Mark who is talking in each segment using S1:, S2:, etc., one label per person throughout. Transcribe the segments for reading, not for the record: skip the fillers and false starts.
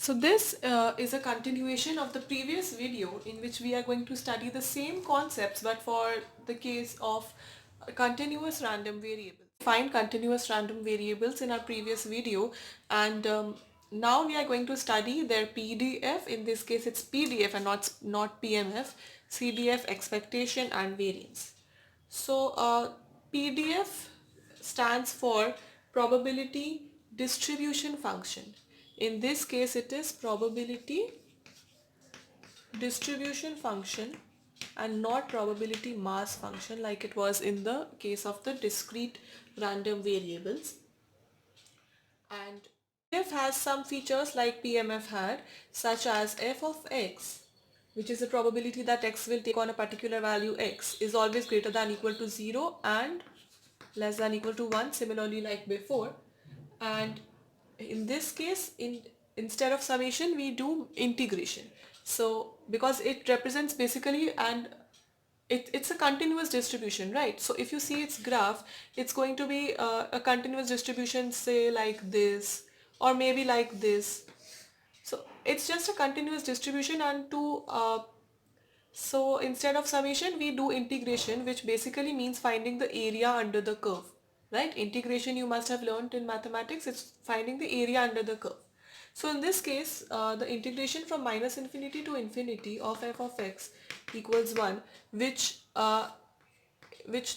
S1: So this is a continuation of the previous video in which we are going to study the same concepts but for the case of continuous random variables. Find continuous random variables in our previous video, and now we are going to study their PDF. In this case it's PDF and not PMF, CDF, expectation and variance. So PDF stands for probability distribution function. In this case it is probability distribution function and not probability mass function like it was in the case of the discrete random variables. And PF has some features like PMF had, such as f of x, which is the probability that x will take on a particular value x, is always greater than equal to 0 and less than equal to 1, similarly like before. And in this case, instead of summation we do integration. So because it represents basically, and it's a continuous distribution, right? So if you see its graph, it's going to be a continuous distribution, say like this or maybe like this. So it's just a continuous distribution, and so instead of summation we do integration, which basically means finding the area under the curve, right? Integration you must have learned in mathematics, it's finding the area under the curve. So in this case, the integration from minus infinity to infinity of f of x equals 1, which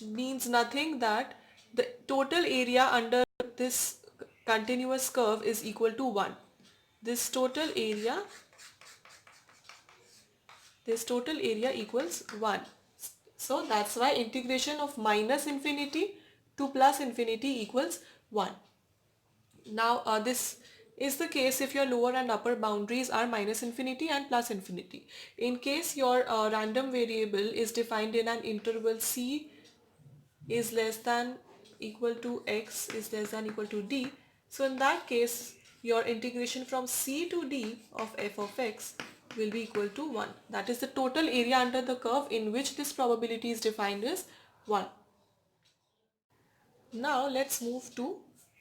S1: means nothing that the total area under this continuous curve is equal to 1. This total area equals 1. So that's why integration of minus infinity to plus infinity equals 1. Now this is the case if your lower and upper boundaries are minus infinity and plus infinity. In case your random variable is defined in an interval c is less than equal to x is less than equal to d, so in that case your integration from c to d of f of x will be equal to 1. That is the total area under the curve in which this probability is defined as 1. Now let's move to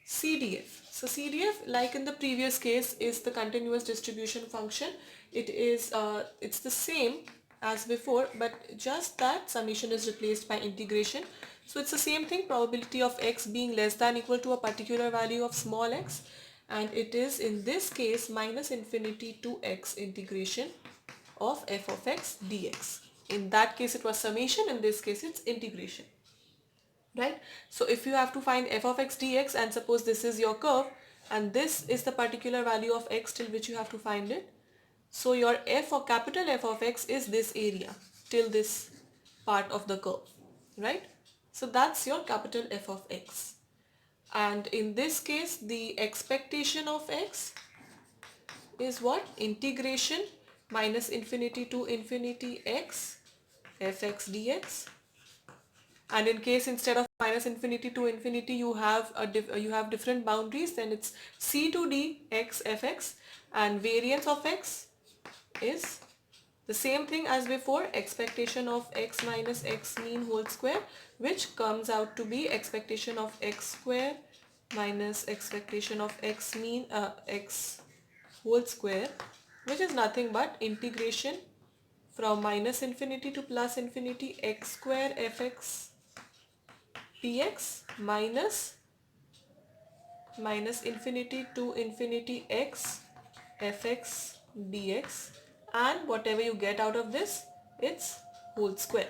S1: CDF. So CDF, like in the previous case, is the continuous distribution function. It's the same as before, but just that summation is replaced by integration. So it's the same thing, probability of x being less than equal to a particular value of small x, and it is in this case minus infinity to x integration of f of x dx. In that case it was summation, in this case it's integration, right? So if you have to find f of x dx, and suppose this is your curve and this is the particular value of x till which you have to find it, so your f or capital F of x is this area till this part of the curve, right? So that's your capital F of x, and in this case the expectation of x is what? Integration minus infinity to infinity x fx dx. And in case instead of minus infinity to infinity you have different boundaries, then it's c to d x fx, and variance of x is the same thing as before, expectation of x minus x mean whole square, which comes out to be expectation of x square minus expectation of x mean x whole square, which is nothing but integration from minus infinity to plus infinity x square fx dx minus infinity to infinity x fx dx, and whatever you get out of this, it's whole square.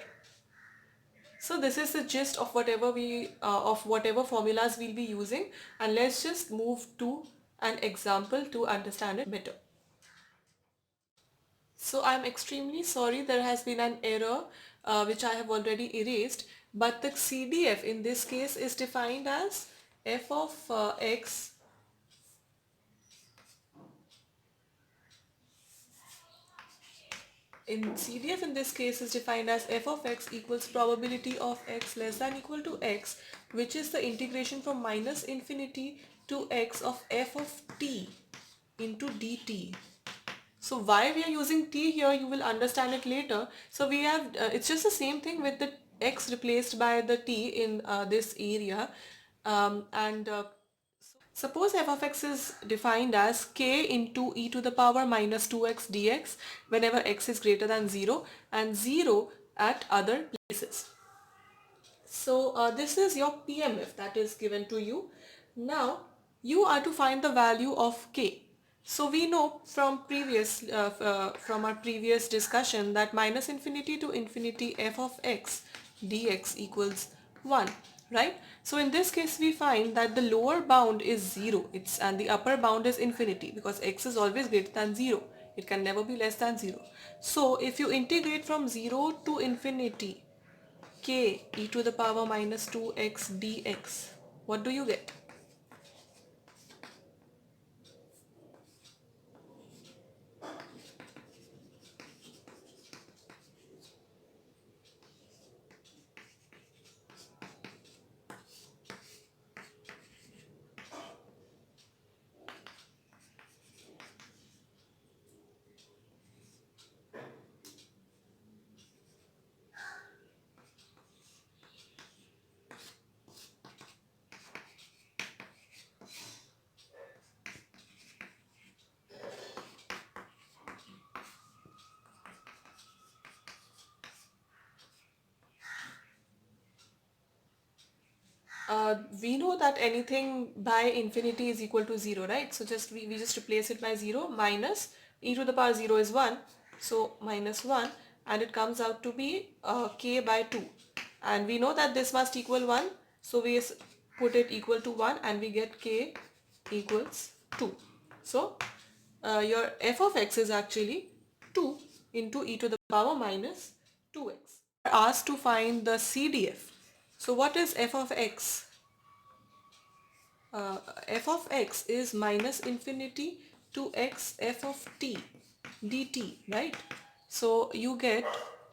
S1: So this is the gist of whatever formulas we'll be using, and let's just move to an example to understand it better. So I'm extremely sorry, there has been an error which I have already erased, but the CDF in this case is defined as f of x in CDF in this case is defined as f of x equals probability of x less than equal to x, which is the integration from minus infinity to x of f of t into dt. So why we are using t here, you will understand it later. So we have, it's just the same thing with the x replaced by the t in this area, and Suppose f of x is defined as k into e to the power minus 2x dx whenever x is greater than 0 and 0 at other places. So this is your PMF that is given to you. Now you are to find the value of k. So we know from from our previous discussion that minus infinity to infinity f of x dx equals 1, right? So in this case we find that the lower bound is 0 and the upper bound is infinity because x is always greater than 0. It can never be less than 0. So if you integrate from 0 to infinity k e to the power minus 2x dx, what do you get? We know that anything by infinity is equal to 0, right? So we just replace it by 0 minus e to the power 0 is 1. So minus 1 and it comes out to be k by 2. And we know that this must equal 1. So we put it equal to 1 and we get k equals 2. So your f of x is actually 2 into e to the power minus 2x. We are asked to find the CDF. So what is f of x? F of x is minus infinity to x f of t dt, right? So you get,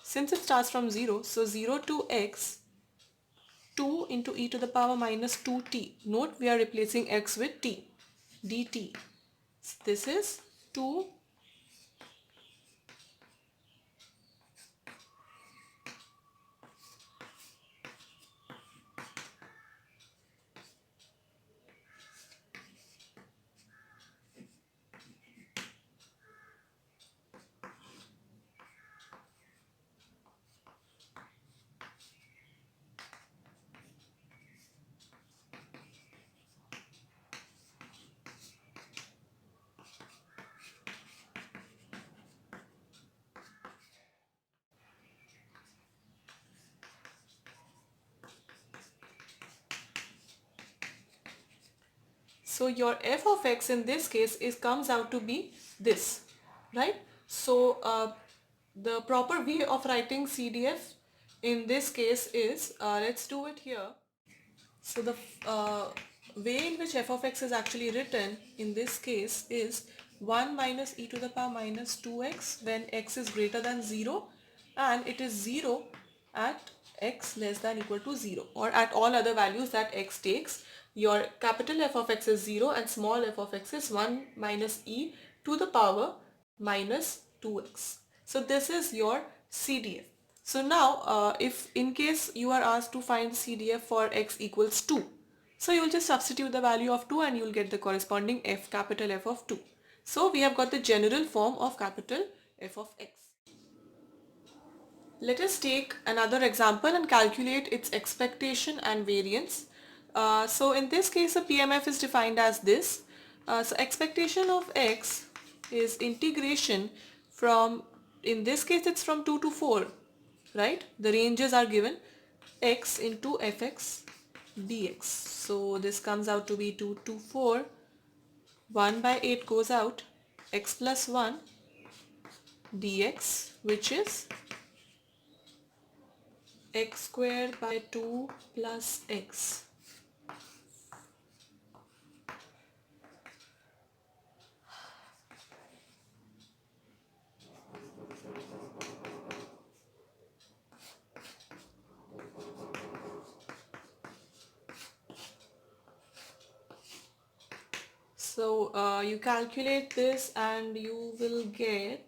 S1: since it starts from 0, so 0 to x 2 into e to the power minus 2t. Note we are replacing x with t dt. This is 2. So your f of x in this case comes out to be this, right? So the proper way of writing CDF in this case is, let's do it here. So the way in which f of x is actually written in this case is 1 minus e to the power minus 2x when x is greater than 0 and it is 0 at x less than equal to 0 or at all other values that x takes. Your capital F of x is 0 and small f of x is 1 minus e to the power minus 2x. So this is your CDF. So now if in case you are asked to find CDF for x equals 2, so you will just substitute the value of 2 and you will get the corresponding f, capital F of 2. So we have got the general form of capital F of x. Let us take another example and calculate its expectation and variance. So in this case a PMF is defined as this. So expectation of x is integration from, in this case it's from 2 to 4, right? The ranges are given, x into fx dx. So this comes out to be 2 to 4, 1 by 8 goes out, x plus 1 dx, which is x squared by 2 plus x. So you calculate this and you will get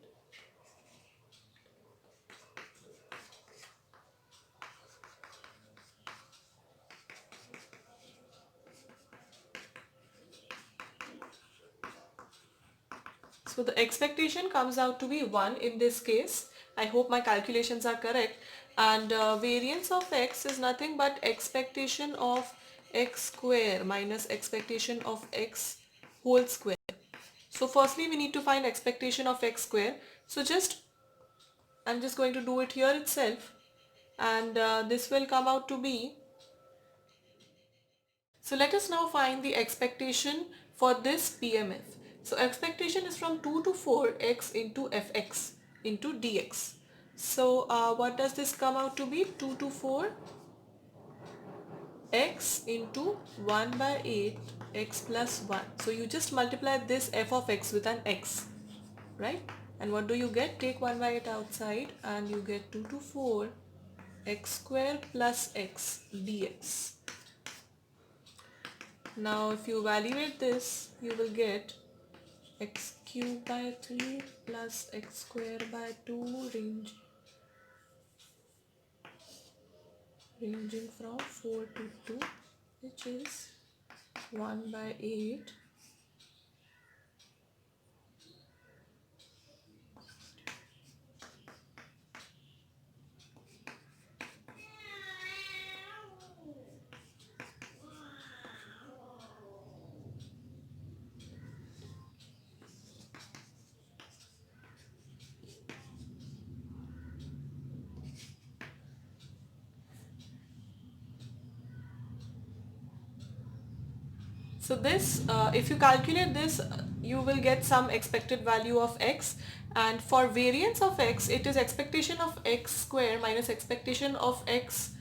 S1: So the expectation comes out to be 1 in this case. I hope my calculations are correct. And variance of x is nothing but expectation of x square minus expectation of x whole square. So firstly we need to find expectation of x square. So I'm just going to do it here itself, and this will come out to be. So let us now find the expectation for this PMF. So expectation is from 2 to 4 x into fx into dx. So what does this come out to be? 2 to 4 x into 1 by 8 x plus 1. So you just multiply this f of x with an x, right? And what do you get? Take 1 by 8 outside and you get 2 to 4 x square plus x dx. Now if you evaluate this, you will get x cube by 3 plus x square by 2 ranging from 4 to 2, which is 1 by 8. So this, if you calculate this, you will get some expected value of x, and for variance of x, it is expectation of x square minus expectation of x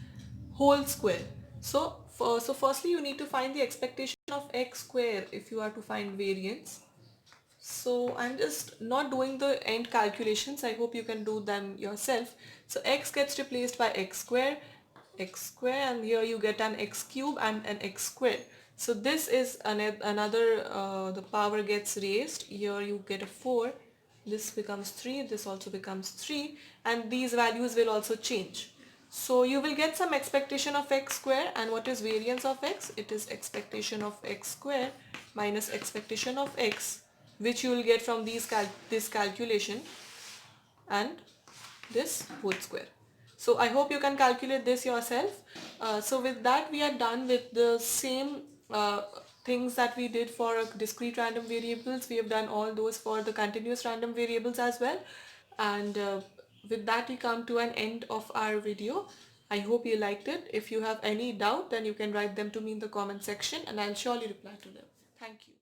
S1: whole square. So, firstly you need to find the expectation of x square if you are to find variance. So I'm just not doing the end calculations. I hope you can do them yourself. So x gets replaced by x square, and here you get an x cube and an x square. So this is another, the power gets raised. Here you get a 4, this becomes 3, this also becomes 3, and these values will also change. So you will get some expectation of x square, and what is variance of x? It is expectation of x square minus expectation of x, which you will get from this calculation and this whole square. So I hope you can calculate this yourself. So with that we are done with the same things that we did for discrete random variables. We have done all those for the continuous random variables as well. And with that we come to an end of our video. I hope you liked it. If you have any doubt, then you can write them to me in the comment section and I'll surely reply to them. Thank you.